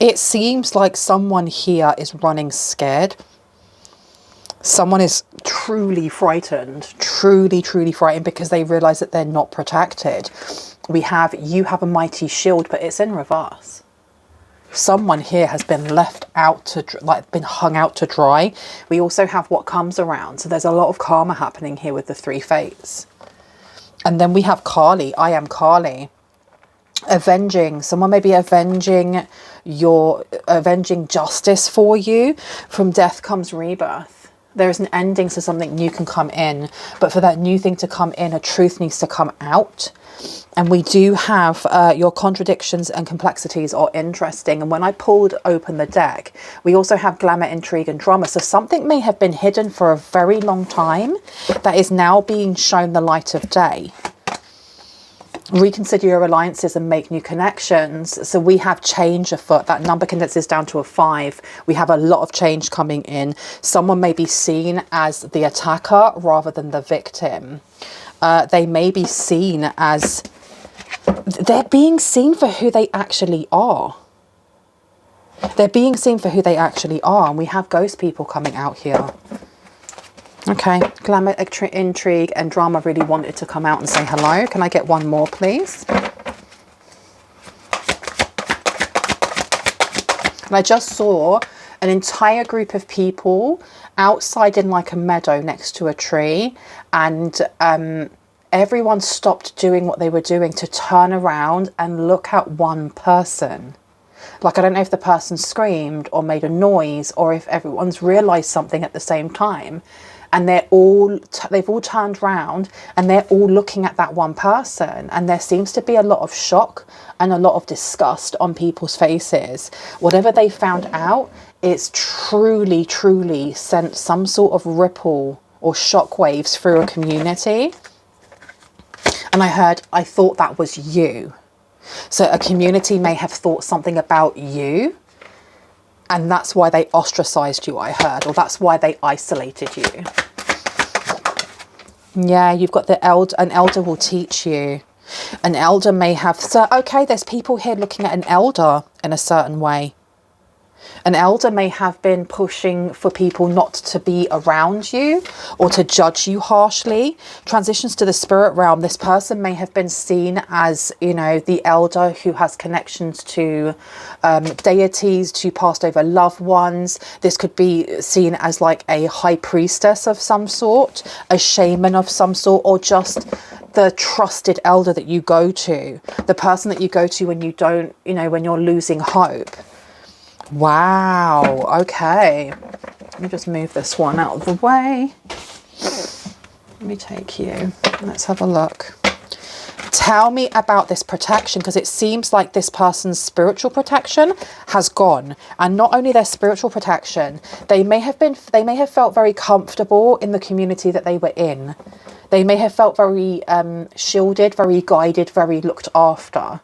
It seems like someone here is running scared. Someone is truly frightened, truly frightened, because they realize that they're not protected. We have, you have a mighty shield, but it's in reverse. Someone here has been left out to, like, been hung out to dry. We also have what comes around. So there's a lot of karma happening here with the 3 fates. And then we have Kali. I am Kali. Avenging. Someone may be avenging justice for you. From death comes rebirth. There is an ending, so something new can come in. But for that new thing to come in, a truth needs to come out. And we do have your contradictions and complexities are interesting. And when I pulled open the deck, we also have glamour, intrigue and drama. So something may have been hidden for a very long time that is now being shown the light of day. Reconsider your alliances and make new connections. So we have change afoot. That number condenses down to a 5. We have a lot of change coming in. Someone may be seen as the attacker rather than the victim. They may be seen as, they're being seen for who they actually are. They're being seen for who they actually are. And we have ghost people coming out here. Okay, glamour, intrigue and drama really wanted to come out and say hello. Can I get one more, please? And I just saw an entire group of people outside in like a meadow next to a tree, and everyone stopped doing what they were doing to turn around and look at one person. Like, I don't know if the person screamed or made a noise, or if everyone's realized something at the same time. And they've all turned around and they're all looking at that one person. And there seems to be a lot of shock and a lot of disgust on people's faces. Whatever they found out, it's truly sent some sort of ripple or shock waves through a community. And I thought that was you. So a community may have thought something about you. And that's why they ostracized you, I heard, or that's why they isolated you. Yeah, you've got the elder. An elder will teach you. An elder may have, so okay, there's people here looking at an elder in a certain way. An elder may have been pushing for people not to be around you or to judge you harshly. Transitions to the spirit realm. This person may have been seen as, you know, the elder who has connections to deities, to passed over loved ones. This could be seen as like a high priestess of some sort, a shaman of some sort, or just the trusted elder that you go to. The person that you go to when you don't, you know, when you're losing hope. Wow, okay. Let me just move this one out of the way. Let me take you. Let's have a look. Tell me about this protection, because it seems like this person's spiritual protection has gone. And not only their spiritual protection, they may have felt very comfortable in the community that they were in. They may have felt very shielded, very guided, very looked after.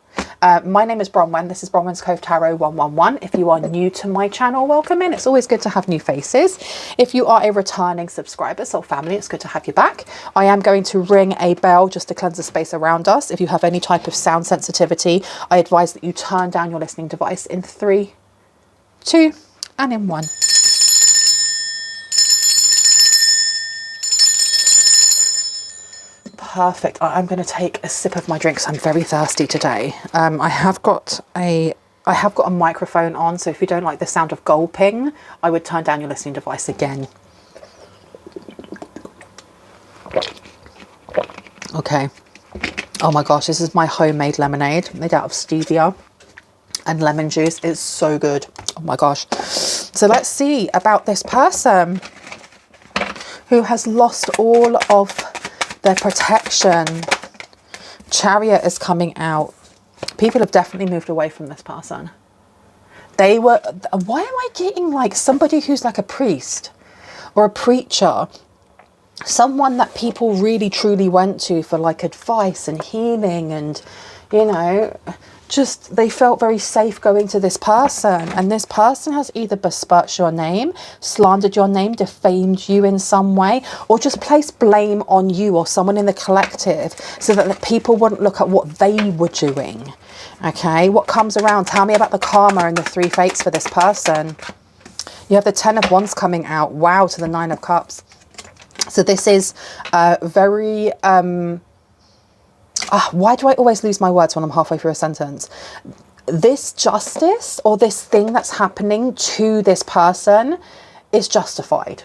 My name is Bronwyn. This is Bronwyn's Cove Tarot 111. If you are new to my channel, welcome in. It's always good to have new faces. If you are a returning subscriber, soul family, it's good to have you back. I am going to ring a bell just to cleanse the space around us. If you have any type of sound sensitivity, I advise that you turn down your listening device in 3, 2, and in 1. Perfect. I'm going to take a sip of my drink because I'm very thirsty today. I have got a microphone on, so if you don't like the sound of gulping, I would turn down your listening device again. Okay. Oh my gosh, this is my homemade lemonade made out of stevia and lemon juice. It's so good. Oh my gosh. So let's see about this person who has lost all of their protection. Chariot is coming out. People have definitely moved away from this person. They were, why am I getting like somebody who's like a priest or a preacher? Someone that people really truly went to for like advice and healing and, you know, just, they felt very safe going to this person, and this person has either besmirched your name, slandered your name, defamed you in some way, or just placed blame on you or someone in the collective so that the people wouldn't look at what they were doing. Okay, what comes around? Tell me about the karma and the 3 fates for this person. You have the 10 of Wands coming out. Wow, to the 9 of Cups. So this is very... why do I always lose my words when I'm halfway through a sentence? This justice or this thing that's happening to this person is justified.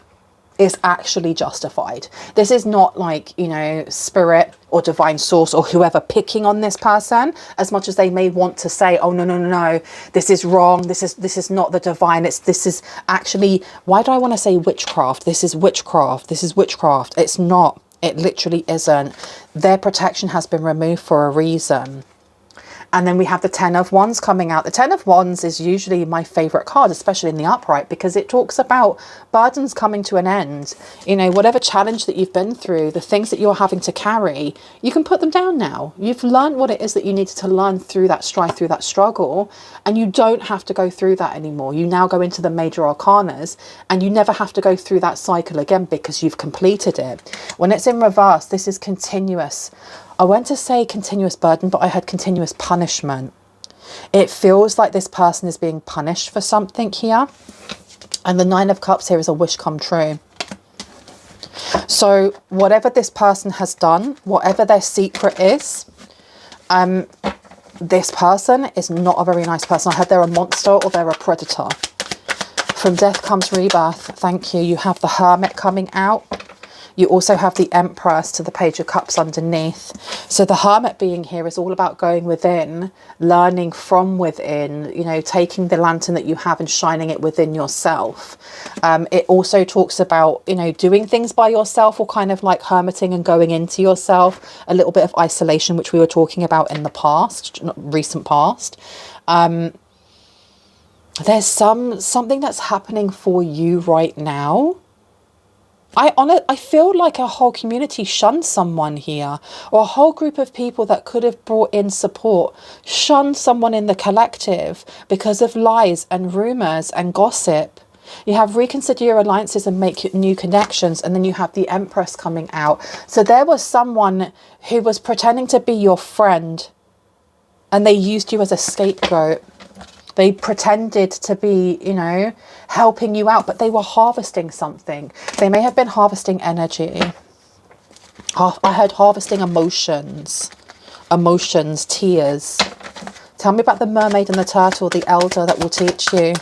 Is actually justified. This is not like, you know, spirit or divine source or whoever picking on this person, as much as they may want to say, oh no, no, no, no, this is wrong, this is not the divine, this is actually, why do I want to say witchcraft? This is witchcraft, this is witchcraft. It's not. It literally isn't. Their protection has been removed for a reason. And then we have the 10 of Wands coming out. The 10 of Wands is usually my favorite card, especially in the upright, because it talks about burdens coming to an end. You know, whatever challenge that you've been through, the things that you're having to carry, you can put them down now. You've learned what it is that you needed to learn through that strife, through that struggle, and you don't have to go through that anymore. You now go into the major arcanas, and you never have to go through that cycle again because you've completed it. When it's in reverse, this is continuous. I went to say continuous burden, but I had continuous punishment. It feels like this person is being punished for something here. And the 9 of Cups here is a wish come true. So whatever this person has done, whatever their secret is, this person is not a very nice person. I heard they're a monster or they're a predator. From death comes rebirth. Thank you. You have the Hermit coming out. You also have the Empress to the Page of Cups underneath. So the Hermit being here is all about going within, learning from within, you know, taking the lantern that you have and shining it within yourself. It also talks about, you know, doing things by yourself or kind of like hermiting and going into yourself. A little bit of isolation, which we were talking about in the past, not recent past. There's something that's happening for you right now. I feel like a whole community shunned someone here, or a whole group of people that could have brought in support shunned someone in the collective because of lies and rumours and gossip. You have reconsider your alliances and make new connections, and then you have the Empress coming out. So there was someone who was pretending to be your friend and they used you as a scapegoat. They pretended to be, you know, helping you out, but they were harvesting something. They may have been harvesting energy. I heard harvesting emotions, tears. Tell me about the mermaid and the turtle, the elder that will teach you.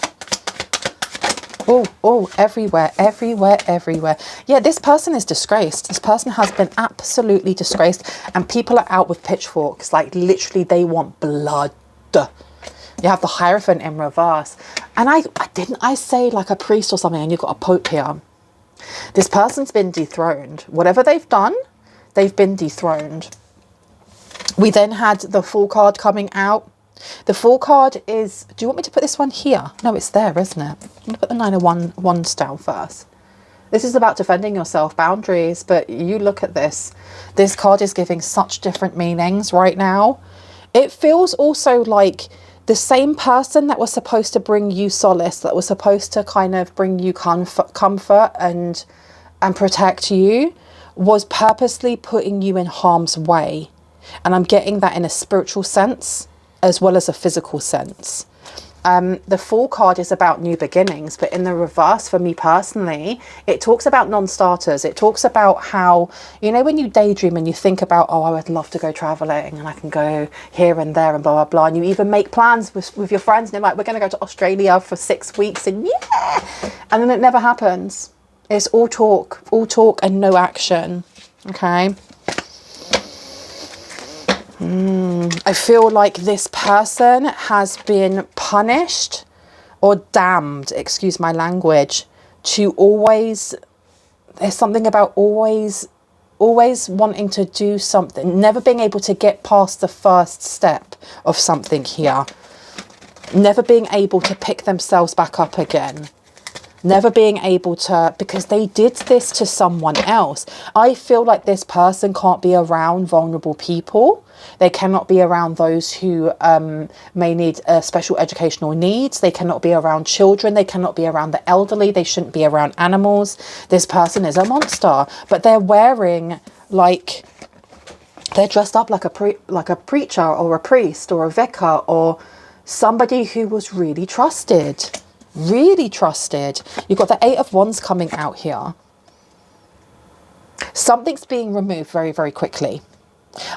Oh, everywhere. Yeah, this person is disgraced. This person has been absolutely disgraced, and people are out with pitchforks. Like, literally, they want blood. You have the Hierophant in reverse. And I say like a priest or something, and you've got a pope here. This person's been dethroned. Whatever they've done, they've been dethroned. We then had the Fool card coming out. The Fool card is, do you want me to put this one here? No, it's there, isn't it? I'm going to put the 9 of Wands down first. This is about defending yourself, boundaries, but you look at this. This card is giving such different meanings right now. It feels also like the same person that was supposed to bring you solace, that was supposed to kind of bring you comfort and protect you, was purposely putting you in harm's way. And I'm getting that in a spiritual sense as well as a physical sense. The Fool card is about new beginnings, but in the reverse, for me personally, it talks about non-starters. It talks about how, you know, when you daydream and you think about, oh, I would love to go traveling and I can go here and there and blah, blah, blah. And you even make plans with your friends and they're like, we're going to go to Australia for 6 weeks and yeah. And then it never happens. It's all talk and no action. Okay. I feel like this person has been punished or damned, excuse my language, to always, there's something about always wanting to do something, never being able to get past the first step of something here, never being able to pick themselves back up again. Never being able to, because they did this to someone else. I feel like this person can't be around vulnerable people. They cannot be around those who may need special educational needs. They cannot be around children. They cannot be around the elderly. They shouldn't be around animals. This person is a monster, but they're wearing like, they're dressed up like a preacher or a priest or a vicar or somebody who was really trusted. Really trusted. You've got the Eight of Wands coming out here. Something's being removed very, very quickly.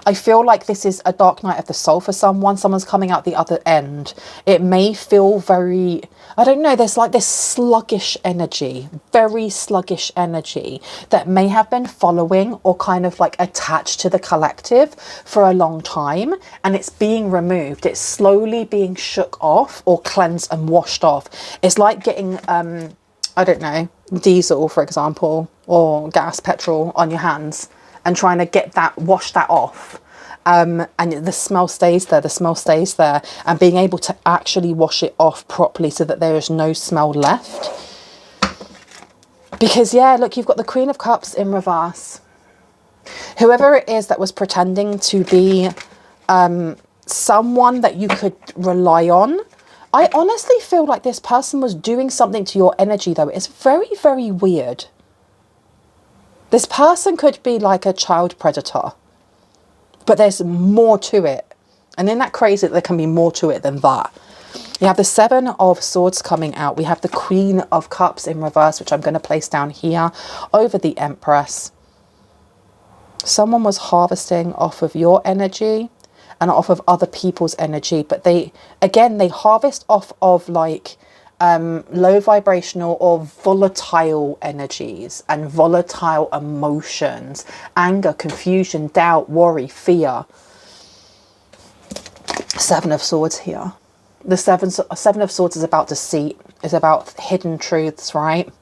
I feel like this is a dark night of the soul for someone. Someone's coming out the other end. It may feel very, I don't know, there's like this sluggish energy, very sluggish energy that may have been following or kind of like attached to the collective for a long time, and it's being removed. It's slowly being shook off or cleansed and washed off. It's like getting, I don't know, diesel, for example, or gas, petrol on your hands, and trying to get that, wash that off. And the smell stays there, the smell stays there, and being able to actually wash it off properly so that there is no smell left. Because, yeah, look, you've got the Queen of Cups in reverse. Whoever it is that was pretending to be someone that you could rely on, I honestly feel like this person was doing something to your energy, though. It's very, very weird. This person could be like a child predator, but there's more to it. And isn't that crazy that there can be more to it than that? You have the Seven of Swords coming out. We have the Queen of Cups in reverse, which I'm going to place down here over the Empress. Someone was harvesting off of your energy and off of other people's energy, but they harvest off of like low vibrational or volatile energies and volatile emotions, anger, confusion, doubt, worry, fear. Seven of Swords here. The seven of Swords is about deceit, is about hidden truths, right?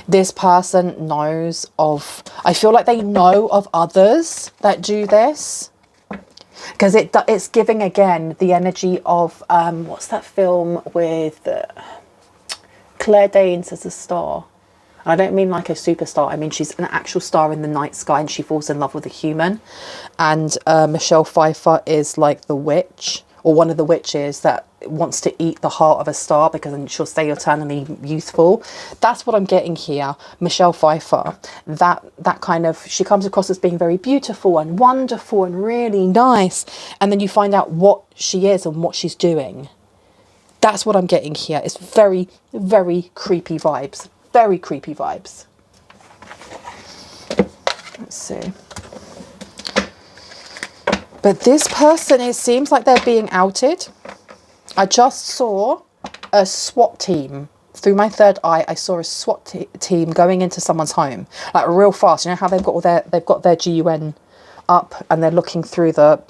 This person knows of, I feel like they know of others that do this. Because it's giving, again, the energy of, what's that film with Claire Danes as a star? I don't mean like a superstar. I mean, she's an actual star in the night sky and she falls in love with a human. And Michelle Pfeiffer is like the witch, or one of the witches that wants to eat the heart of a star because then she'll stay eternally youthful. That's what I'm getting here. Michelle Pfeiffer, that kind of, she comes across as being very beautiful and wonderful and really nice, and then you find out what she is and what she's doing. That's what I'm getting here. It's very, very creepy vibes. Very creepy vibes. Let's see. But this person, it seems like they're being outed. I just saw a SWAT team. Through my third eye, I saw a SWAT team going into someone's home, like real fast. You know how they've got their GUN up and they're looking through the,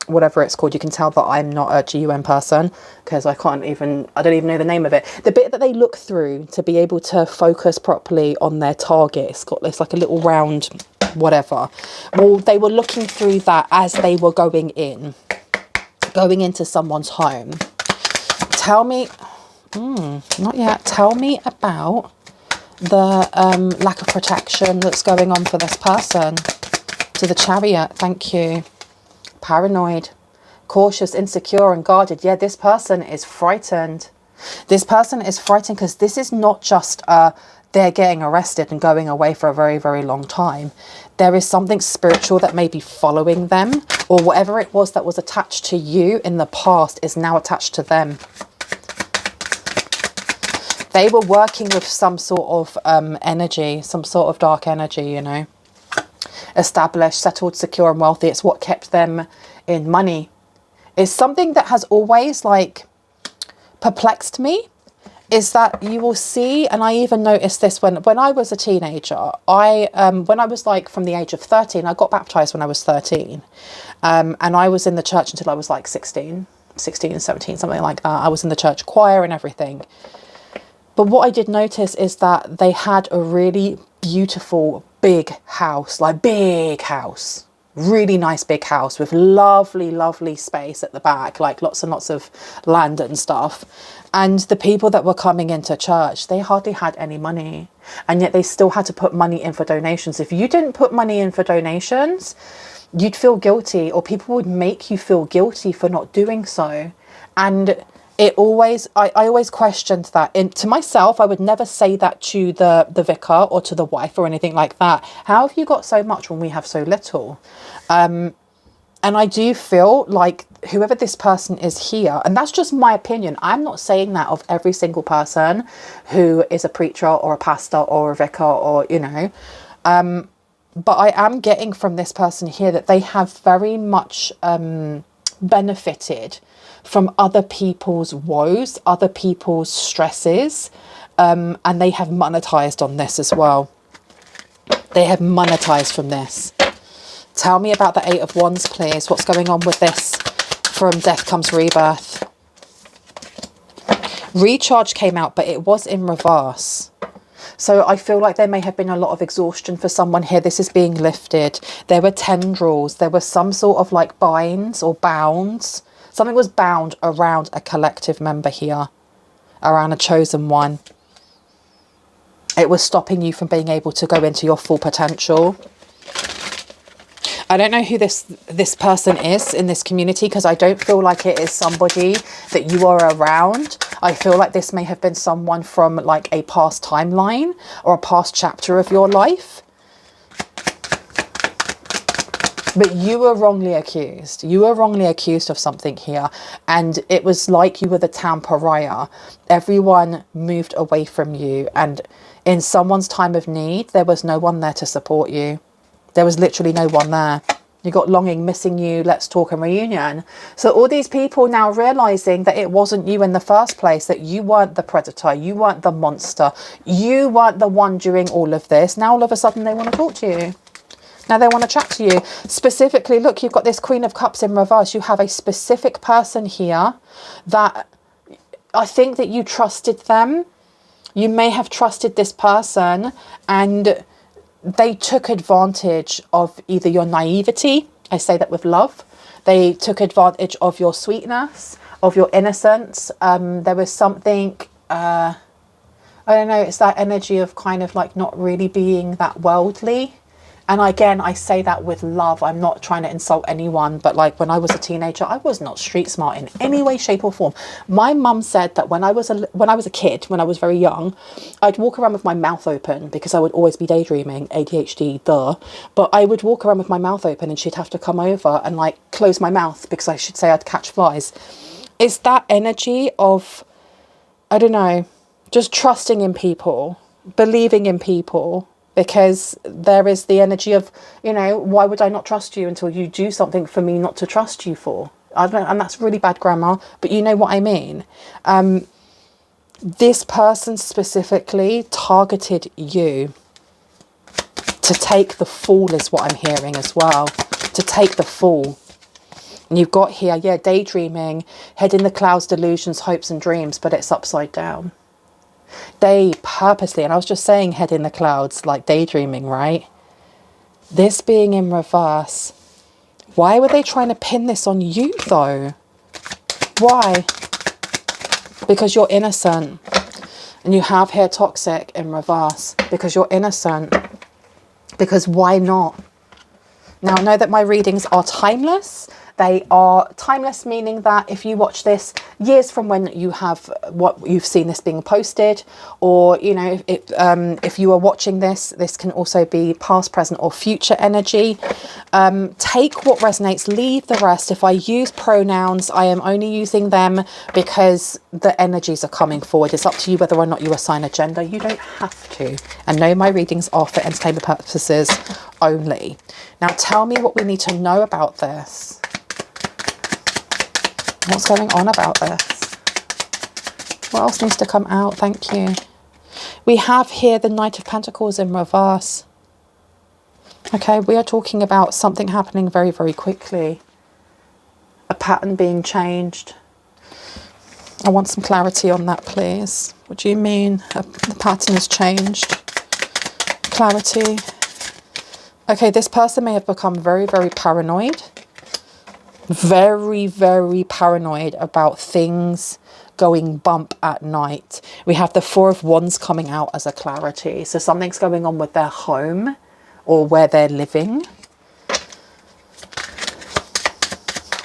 whatever it's called. You can tell that I'm not a GUN person because I don't even know the name of it. The bit that they look through to be able to focus properly on their target. It's like a little round whatever. Well, they were looking through that as they were going into someone's home. Tell me, not yet. Tell me about the lack of protection that's going on for this person. To the Chariot, thank you. Paranoid, cautious, insecure and guarded. Yeah, this person is frightened. This person is frightened because this is not just they're getting arrested and going away for a very, very long time. There is something spiritual that may be following them, or whatever it was that was attached to you in the past is now attached to them. They were working with some sort of energy, some sort of dark energy, you know. Established, settled, secure and wealthy. It's what kept them in money. It's something that has always like perplexed me, is that you will see, and I even noticed this when I was a teenager. When I was like from the age of 13, I got baptized when I was 13. And I was in the church until I was like 16, 17, something like that. I was in the church choir and everything. But what I did notice is that they had a really beautiful big house, like big house. Really nice big house with lovely, lovely space at the back, like lots and lots of land and stuff. And the people that were coming into church, they hardly had any money. And yet they still had to put money in for donations. If you didn't put money in for donations, you'd feel guilty, or people would make you feel guilty for not doing so. And I always questioned that. And to myself, I would never say that to the vicar or to the wife or anything like that. How have you got so much when we have so little? And I do feel like whoever this person is here, and that's just my opinion, I'm not saying that of every single person who is a preacher or a pastor or a vicar, or, you know, but I am getting from this person here that they have very much benefited from other people's woes, other people's stresses, and they have monetized on this as well. They have monetized from this. Tell me about the Eight of Wands, please. What's going on with this? From Death Comes Rebirth. Recharge came out, but it was in reverse. So I feel like there may have been a lot of exhaustion for someone here. This is being lifted. There were tendrils. There was some sort of like binds or bounds. Something was bound around a collective member here, around a chosen one. It was stopping you from being able to go into your full potential. I don't know who this person is in this community, because I don't feel like it is somebody that you are around. I feel like this may have been someone from like a past timeline or a past chapter of your life. But you were wrongly accused. You were wrongly accused of something here. And it was like you were the town pariah. Everyone moved away from you. And in someone's time of need, there was no one there to support you. There was literally no one there. You got longing, missing you, let's talk and reunion. So all these people now realizing that it wasn't you in the first place, that you weren't the predator, you weren't the monster, you weren't the one doing all of this. Now all of a sudden they want to talk to you. Now they want to chat to you. Specifically, look, you've got this Queen of Cups in reverse. You have a specific person here that I think that you trusted them. You may have trusted this person, and they took advantage of either your naivety. I say that with love. They took advantage of your sweetness, of your innocence. There was something, I don't know, it's that energy of kind of like not really being that worldly. And again, I say that with love. I'm not trying to insult anyone, but like when I was a teenager, I was not street smart in any way, shape or form. My mum said that when I was a kid, when I was very young, I'd walk around with my mouth open because I would always be daydreaming, ADHD, duh. But I would walk around with my mouth open and she'd have to come over and like close my mouth because I should say I'd catch flies. It's that energy of, I don't know, just trusting in people, believing in people. Because there is the energy of, you know, why would I not trust you until you do something for me not to trust you for? I don't, and that's really bad grammar, but you know what I mean. This person specifically targeted you to take the fall is what I'm hearing as well. To take the fall. And you've got here, yeah, daydreaming, head in the clouds, delusions, hopes and dreams, but it's upside down. They purposely, and I was just saying head in the clouds, like daydreaming, right? This being in reverse. Why were they trying to pin this on you though? Why? Because you're innocent. And you have here toxic in reverse. Because you're innocent. Because why not? Now I know that my readings are timeless. They are timeless, meaning that if you watch this years from when you have what you've seen this being posted, or, you know, if you are watching this, this can also be past, present or future energy. Take what resonates, leave the rest. If I use pronouns, I am only using them because the energies are coming forward. It's up to you whether or not you assign a gender. You don't have to. And no, my readings are for entertainment purposes only. Now tell me what we need to know about this. What's going on about this? What else needs to come out? Thank you. We have here the Knight of Pentacles in reverse. Okay, we are talking about something happening very, very quickly. A pattern being changed. I want some clarity on that, please. What do you mean? The pattern has changed. Clarity. Okay, this person may have become very, very paranoid. Very, very paranoid about things going bump at night. We have the Four of Wands coming out as a clarity. So something's going on with their home or where they're living.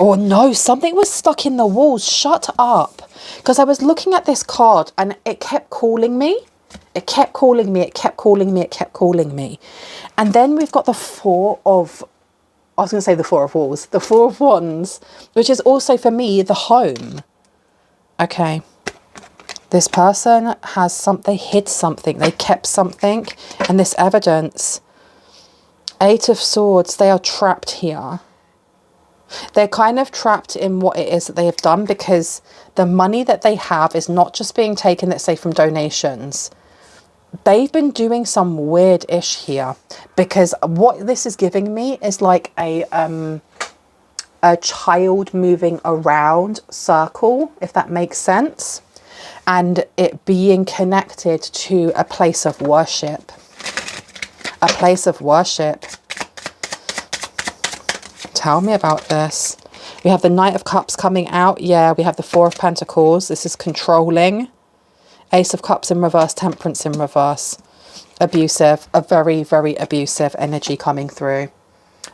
Or no, something was stuck in the walls. Shut up. Because I was looking at this card and it kept calling me. It kept calling me. It kept calling me. It kept calling me. And then we've got the Four of... I was going to say the Four of Wands. The Four of Wands, which is also for me the home. Okay. This person has something, hid something. They kept something. And this evidence. Eight of Swords. They are trapped here. They're kind of trapped in what it is that they have done, because the money that they have is not just being taken, let's say, from donations. They've been doing some weird-ish here, because what this is giving me is like a child moving around circle, if that makes sense, and it being connected to a place of worship. A place of worship. Tell me about this. We have the Knight of Cups coming out. Yeah, we have the Four of Pentacles. This is controlling. Ace of Cups in reverse, Temperance in reverse. Abusive, a very, very abusive energy coming through.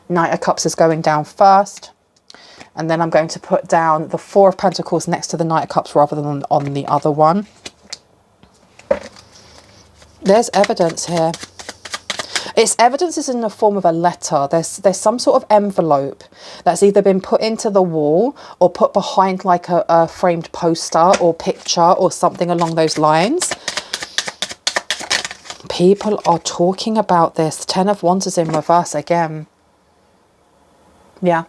Knight of Cups is going down first. And then I'm going to put down the Four of Pentacles next to the Knight of Cups rather than on the other one. There's evidence here. Its evidence is in the form of a letter. There's some sort of envelope that's either been put into the wall or put behind like a framed poster or picture or something along those lines. People are talking about this. Ten of Wands is in reverse again. Yeah.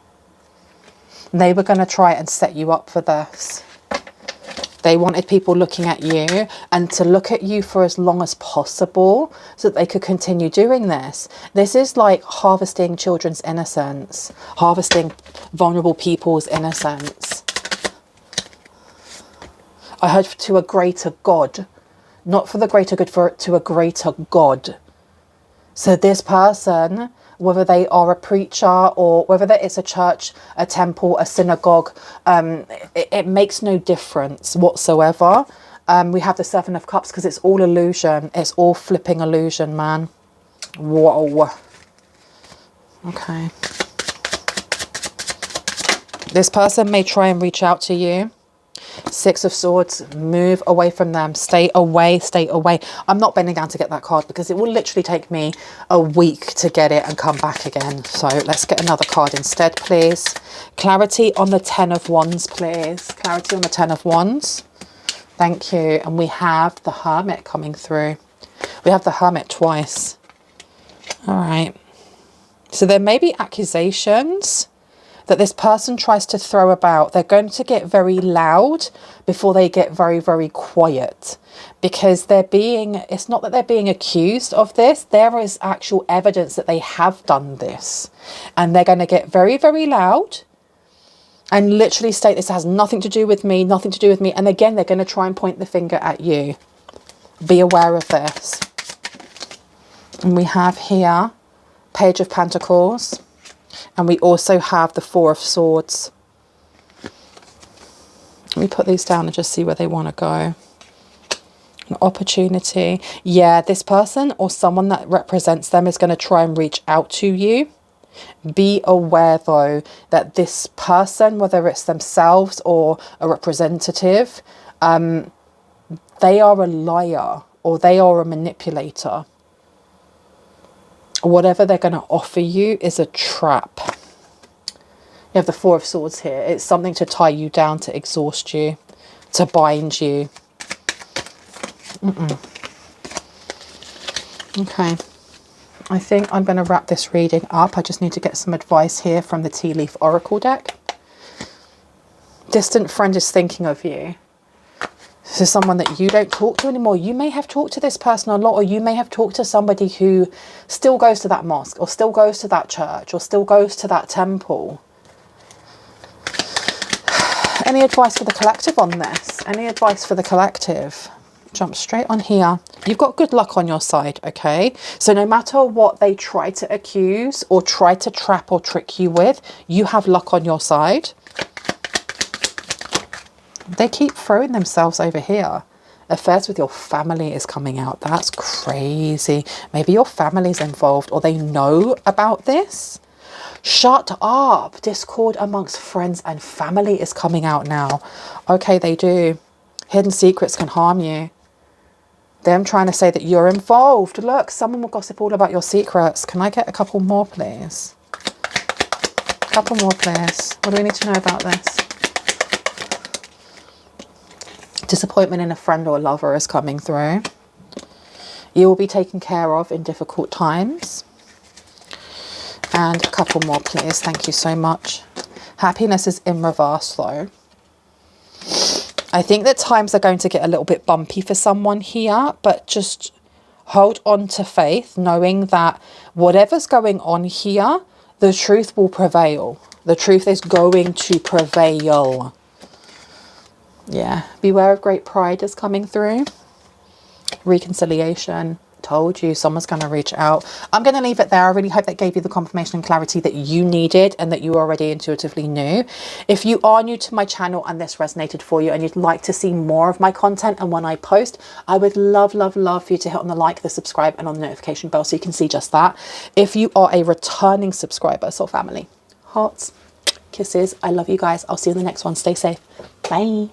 They were going to try and set you up for this. They wanted people looking at you and to look at you for as long as possible so that they could continue doing this. This is like harvesting children's innocence, harvesting vulnerable people's innocence. I heard to a greater God, not for the greater good, to a greater God. So this person, whether they are a preacher or whether it's a church, a temple, a synagogue, it makes no difference whatsoever. We have the Seven of Cups because it's all illusion. It's all flipping illusion, man. Whoa. Okay. This person may try and reach out to you. Six of Swords, move away from them. Stay away, stay away. I'm not bending down to get that card because it will literally take me a week to get it and come back again. So let's get another card instead, please. Clarity on the Ten of Wands, please. Clarity on the Ten of Wands. Thank you. And we have the Hermit coming through. We have the Hermit twice. All right. So there may be accusations that this person tries to throw about. They're going to get very loud before they get very, very quiet, because it's not that they're being accused of this. There is actual evidence that they have done this, and they're going to get very, very loud and literally state this has nothing to do with me, nothing to do with me. And again, they're going to try and point the finger at you. Be aware of this. And we have here Page of Pentacles. And we also have the Four of Swords. Let me put these down and just see where they want to go. An opportunity. Yeah, this person or someone that represents them is going to try and reach out to you. Be aware, though, that this person, whether it's themselves or a representative, they are a liar or they are a manipulator. Whatever they're going to offer you is a trap. You have the Four of Swords here. It's something to tie you down, to exhaust you, to bind you. Okay. I think I'm going to wrap this reading up. I just need to get some advice here from the Tea Leaf Oracle deck. Distant friend is thinking of you. This is someone that you don't talk to anymore. You may have talked to this person a lot, or you may have talked to somebody who still goes to that mosque, or still goes to that church, or still goes to that temple. Any advice for the collective on this? Any advice for the collective? Jump straight on here. You've got good luck on your side, okay? So no matter what they try to accuse or try to trap or trick you with, you have luck on your side. They keep throwing themselves over here. Affairs with your family is coming out. That's crazy. Maybe your family's involved or they know about this. Shut up. Discord amongst friends and family is coming out now. Okay, they do. Hidden secrets can harm you. Them trying to say that you're involved. Look, someone will gossip all about your secrets. Can I get a couple more, please? A couple more, please. What do we need to know about this? Disappointment in a friend or lover is coming through. You will be taken care of in difficult times. And a couple more, please. Thank you so much. Happiness is in reverse, though. I think that times are going to get a little bit bumpy for someone here, but just hold on to faith, knowing that whatever's going on here, the truth will prevail. The truth is going to prevail. Yeah, beware of great pride is coming through. Reconciliation. Told you someone's going to reach out. I'm going to leave it there. I really hope that gave you the confirmation and clarity that you needed and that you already intuitively knew. If you are new to my channel and this resonated for you and you'd like to see more of my content and when I post, I would love, love, love for you to hit on the like, the subscribe and on the notification bell so you can see just that. If you are a returning subscriber, soul family, hearts, kisses. I love you guys. I'll see you in the next one. Stay safe. Bye.